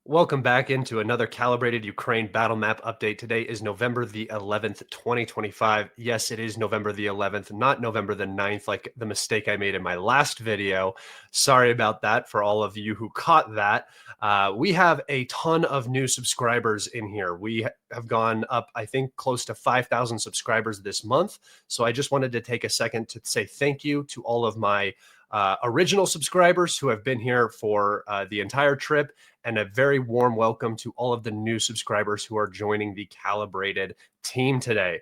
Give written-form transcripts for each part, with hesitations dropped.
Welcome back into another calibrated Ukraine battle map update. Today is November the 11th, 2025. Yes, it is November the 11th, not November the 9th, like the mistake I made in my last video. Sorry about that for all of you who caught that. We have a ton of new subscribers in here. We have gone up, I think, close to 5,000 subscribers this month. So I just wanted to take a second to say thank you to all of my original subscribers who have been here for the entire trip, and a very warm welcome to all of the new subscribers who are joining the Calibrated team today.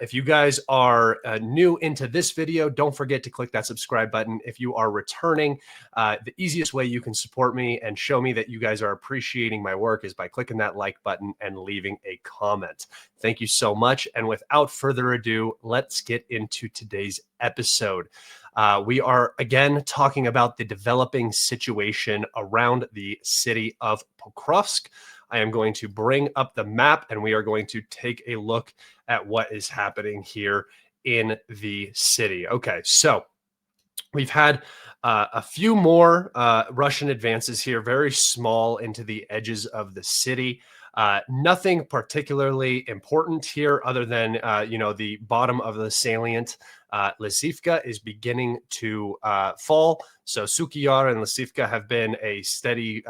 If you guys are new into this video, don't forget to click that subscribe button. If you are returning, the easiest way you can support me and show me that you guys are appreciating my work is by clicking that like button and leaving a comment. Thank you so much. And without further ado, let's get into today's episode. We are again talking about the developing situation around the city of Pokrovsk. I am going to bring up the map and we are going to take a look at what is happening here in the city. Okay, so we've had a few more Russian advances here, very small into the edges of the city. Nothing particularly important here other than, the bottom of the salient. Lysivka is beginning to fall. So Sukiyar and Lysivka have been a steady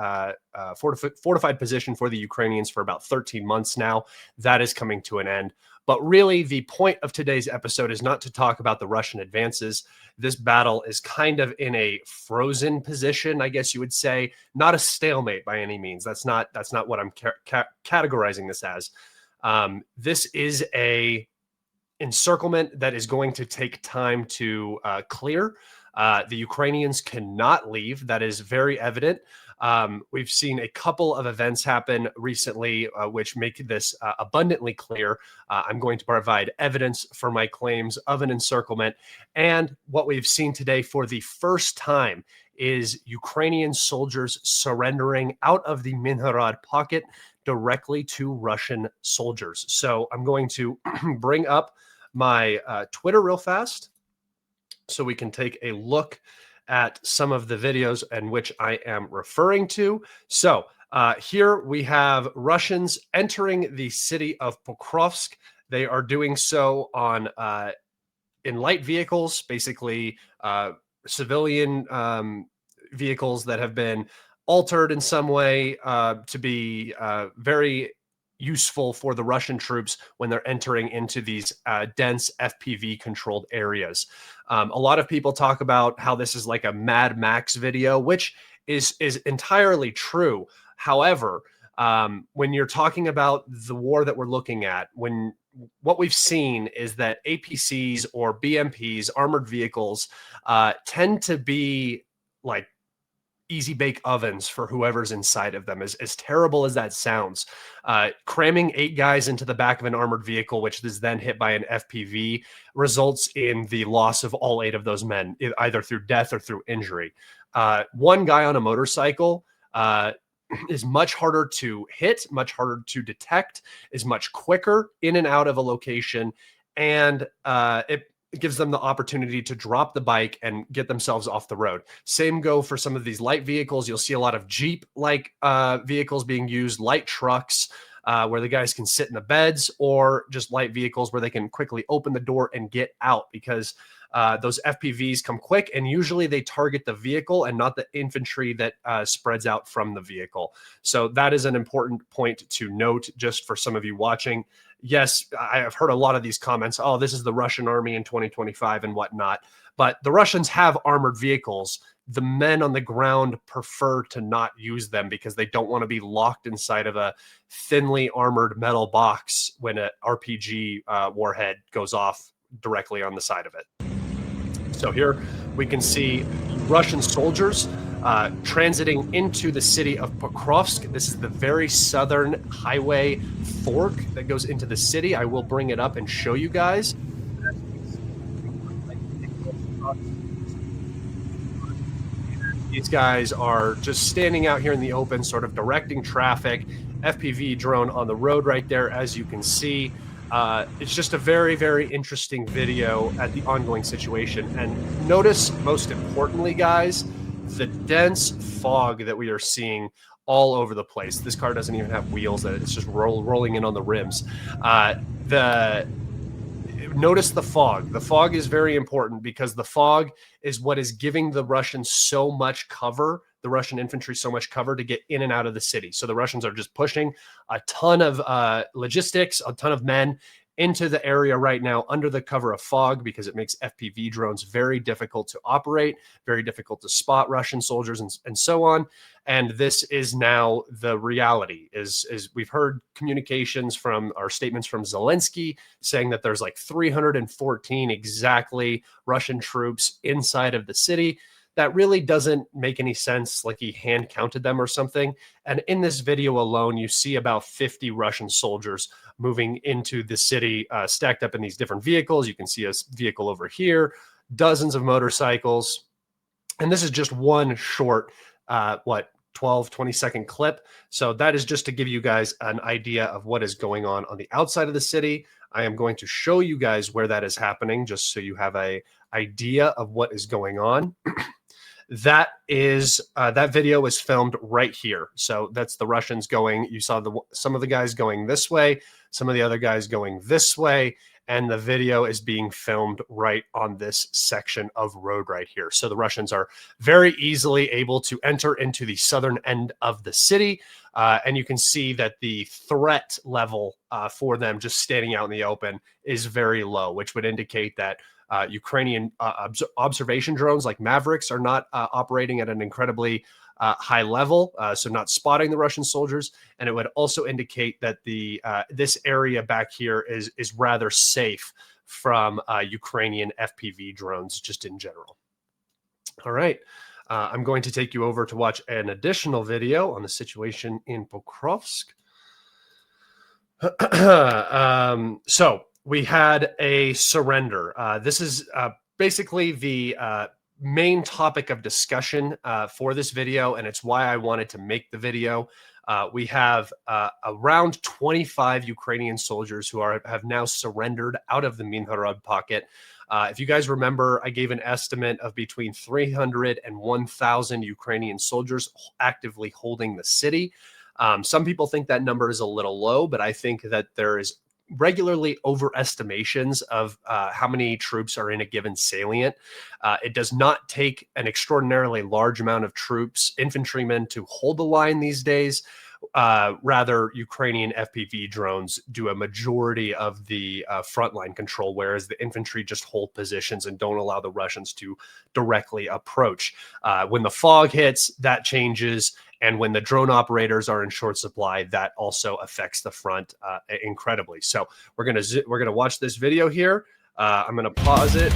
fortified position for the Ukrainians for about 13 months now. That is coming to an end. But really, the point of today's episode is not to talk about the Russian advances. This battle is kind of in a frozen position, I guess you would say. Not a stalemate by any means. That's not what I'm categorizing this as. This is a encirclement that is going to take time to clear. The Ukrainians cannot leave. That is very evident. We've seen a couple of events happen recently, which make this abundantly clear. I'm going to provide evidence for my claims of an encirclement. And what we've seen today for the first time is Ukrainian soldiers surrendering out of the Myrnohrad pocket directly to Russian soldiers. So I'm going to bring up my Twitter real fast so we can take a look at some of the videos in which I am referring to. So here we have Russians entering the city of Pokrovsk. They are doing so on in light vehicles, basically civilian vehicles that have been altered in some way to be very useful for the Russian troops when they're entering into these dense FPV controlled areas. A lot of people talk about how this is like a Mad Max video, which is entirely true. However, when you're talking about the war that we're looking at, what we've seen is that APCs or BMPs, armored vehicles, tend to be like easy bake ovens for whoever's inside of them. As terrible as that sounds, cramming 8 guys into the back of an armored vehicle, which is then hit by an FPV, results in the loss of all 8 of those men, either through death or through injury. One guy on a motorcycle is much harder to hit, much harder to detect, is much quicker in and out of a location, and it gives them the opportunity to drop the bike and get themselves off the road. Same go for some of these light vehicles. You'll see a lot of Jeep-like vehicles being used, light trucks where the guys can sit in the beds, or just light vehicles where they can quickly open the door and get out, because those FPVs come quick and usually they target the vehicle and not the infantry that spreads out from the vehicle. So that is an important point to note just for some of you watching. Yes, I have heard a lot of these comments, oh, this is the Russian army in 2025 and whatnot. But the Russians have armored vehicles. The men on the ground prefer to not use them because they don't want to be locked inside of a thinly armored metal box when an RPG warhead goes off directly on the side of it. So here we can see Russian soldiers transiting into the city of Pokrovsk. This is the very southern highway fork that goes into the city. I will bring it up and show you guys. These guys are just standing out here in the open, sort of directing traffic. FPV drone on the road right there, as you can see. It's just a very, very interesting video at the ongoing situation. And notice, most importantly, guys, the dense fog that we are seeing all over the place. This car doesn't even have wheels; it's just rolling in on the rims. Notice the fog. The fog is very important because the fog is what is giving the Russians so much cover, the Russian infantry so much cover to get in and out of the city. So the Russians are just pushing a ton of logistics, a ton of men into the area right now under the cover of fog, because it makes FPV drones very difficult to operate, very difficult to spot Russian soldiers, and so on. And this is now the reality. Is we've heard communications from, or statements from Zelensky saying that there's like 314 exactly Russian troops inside of the city. That really doesn't make any sense, like he hand counted them or something. And in this video alone, you see about 50 Russian soldiers moving into the city, stacked up in these different vehicles. You can see a vehicle over here, dozens of motorcycles. And this is just one short, 20-second clip. So that is just to give you guys an idea of what is going on the outside of the city. I am going to show you guys where that is happening, just so you have an idea of what is going on. That video is filmed right here. So that's the Russians going. You saw some of the guys going this way, some of the other guys going this way, and the video is being filmed right on this section of road right here. So the Russians are very easily able to enter into the southern end of the city, and you can see that the threat level for them just standing out in the open is very low, which would indicate that Ukrainian observation drones like Mavericks are not operating at an incredibly high level, so not spotting the Russian soldiers. And it would also indicate that this area back here is rather safe from Ukrainian FPV drones just in general. All right. I'm going to take you over to watch an additional video on the situation in Pokrovsk. So we had a surrender. This is basically the main topic of discussion for this video, and it's why I wanted to make the video. We have around 25 Ukrainian soldiers who have now surrendered out of the Myrnohrad pocket. If you guys remember, I gave an estimate of between 300 and 1,000 Ukrainian soldiers actively holding the city. Some people think that number is a little low, but I think that there is regularly overestimations of how many troops are in a given salient. It does not take an extraordinarily large amount of troops, infantrymen, to hold the line these days. Rather, Ukrainian FPV drones do a majority of the frontline control, whereas the infantry just hold positions and don't allow the Russians to directly approach. When the fog hits, that changes. And when the drone operators are in short supply, that also affects the front incredibly. So we're gonna watch this video here. I'm gonna pause it,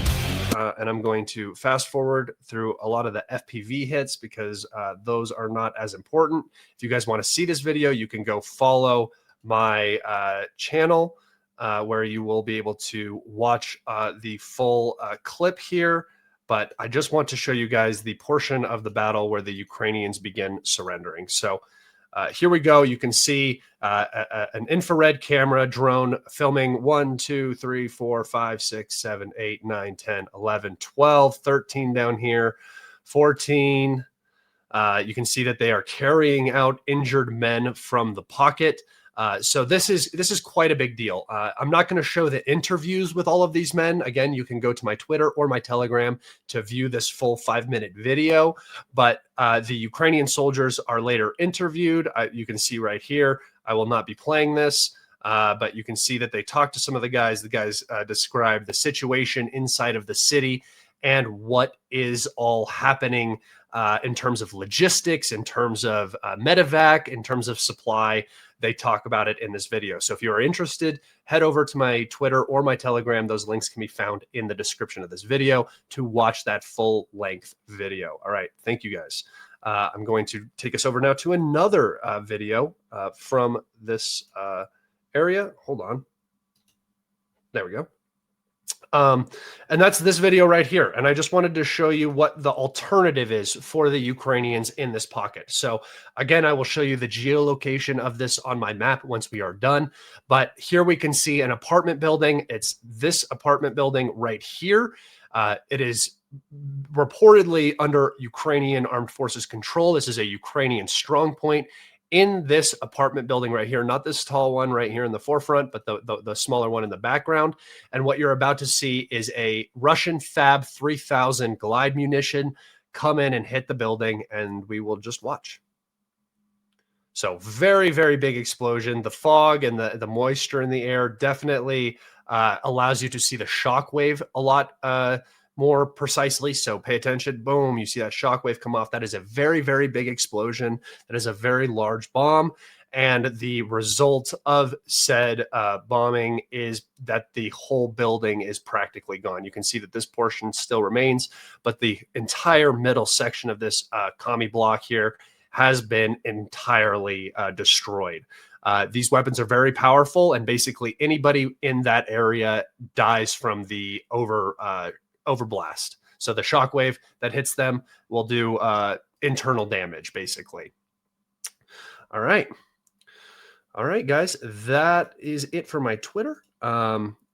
and I'm going to fast forward through a lot of the FPV hits because those are not as important. If you guys want to see this video, you can go follow my channel where you will be able to watch the full clip here. But I just want to show you guys the portion of the battle where the Ukrainians begin surrendering. So here we go. You can see an infrared camera drone filming 1, 2, 3, 4, 5, 6, 7, 8, 9, 10, 11, 12, 13 down here, 14. You can see that they are carrying out injured men from the pocket. So this is quite a big deal. I'm not going to show the interviews with all of these men. Again, you can go to my Twitter or my Telegram to view this full 5-minute video. But the Ukrainian soldiers are later interviewed. You can see right here. I will not be playing this, but you can see that they talk to some of the guys. The guys describe the situation inside of the city and what is all happening in terms of logistics, in terms of medevac, in terms of supply. They talk about it in this video. So if you are interested, head over to my Twitter or my Telegram. Those links can be found in the description of this video to watch that full length video. All right. Thank you guys. I'm going to take us over now to another video from this area. Hold on. There we go. And that's this video right here. And I just wanted to show you what the alternative is for the Ukrainians in this pocket. So again, I will show you the geolocation of this on my map once we are done. But here we can see an apartment building. It's this apartment building right here. It is reportedly under Ukrainian armed forces control. This is a Ukrainian strong point in this apartment building right here, not this tall one right here in the forefront, but the smaller one in the background. And what you're about to see is a Russian Fab 3000 glide munition come in and hit the building, and we will just watch. So very, very big explosion. The fog and the moisture in the air definitely allows you to see the shock wave a lot more precisely. So pay attention. Boom, you see that shock wave come off. That is a very, very big explosion. That is a very large bomb. And the result of said bombing is that the whole building is practically gone. You can see that this portion still remains, but the entire middle section of this commie block here has been entirely destroyed. These weapons are very powerful, and basically anybody in that area dies from the overblast. So the shockwave that hits them will do internal damage, basically. All right, guys, that is it for my Twitter.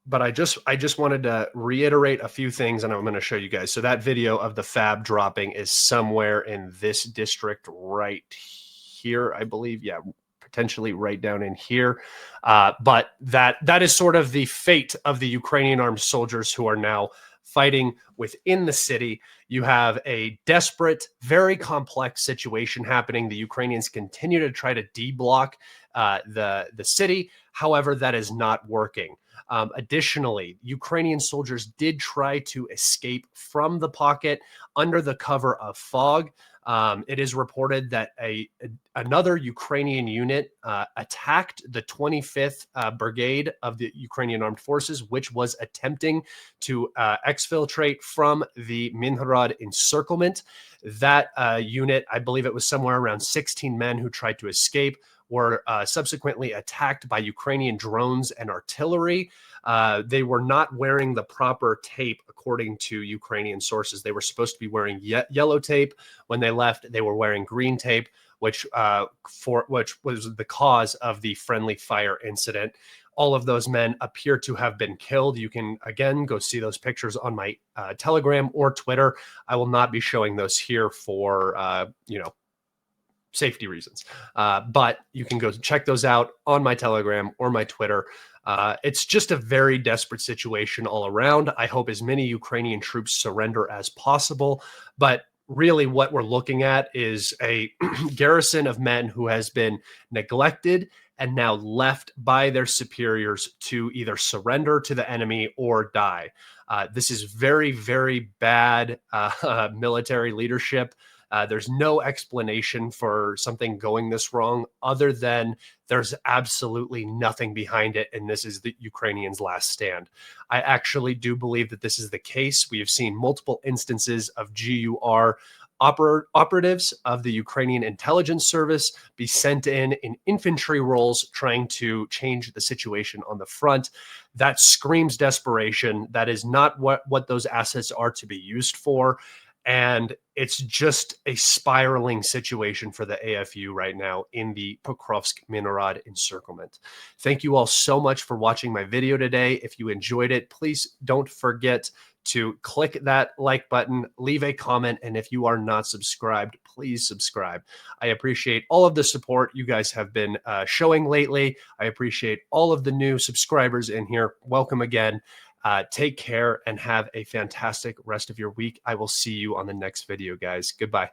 But I just wanted to reiterate a few things, and I'm going to show you guys. So that video of the fab dropping is somewhere in this district right here, I believe. Yeah, potentially right down in here. But that is sort of the fate of the Ukrainian armed soldiers who are now fighting within the city. You have a desperate, very complex situation happening. The Ukrainians continue to try to de-block the city. However, that is not working. Additionally, Ukrainian soldiers did try to escape from the pocket under the cover of fog. It is reported that another Ukrainian unit attacked the 25th Brigade of the Ukrainian Armed Forces, which was attempting to exfiltrate from the Myrnohrad encirclement. That unit, I believe it was somewhere around 16 men who tried to escape, were subsequently attacked by Ukrainian drones and artillery. They were not wearing the proper tape, according to Ukrainian sources. They were supposed to be wearing yellow tape. When they left, they were wearing green tape, which was the cause of the friendly fire incident. All of those men appear to have been killed. You can, again, go see those pictures on my Telegram or Twitter. I will not be showing those here for, safety reasons. But you can go check those out on my Telegram or my Twitter. It's just a very desperate situation all around. I hope as many Ukrainian troops surrender as possible. But really what we're looking at is a garrison of men who has been neglected and now left by their superiors to either surrender to the enemy or die. This is very, very bad military leadership. There's no explanation for something going this wrong other than there's absolutely nothing behind it, and this is the Ukrainians' last stand. I actually do believe that this is the case. We have seen multiple instances of GUR operatives of the Ukrainian intelligence service be sent in infantry roles trying to change the situation on the front. That screams desperation. That is not what those assets are to be used for. And it's just a spiraling situation for the AFU right now in the Pokrovsk Myrnohrad encirclement. Thank you all so much for watching my video today. If you enjoyed it, please don't forget to click that like button, leave a comment, and if you are not subscribed, please subscribe. I appreciate all of the support you guys have been showing lately. I appreciate all of the new subscribers in here. Welcome again. Take care and have a fantastic rest of your week. I will see you on the next video, guys. Goodbye.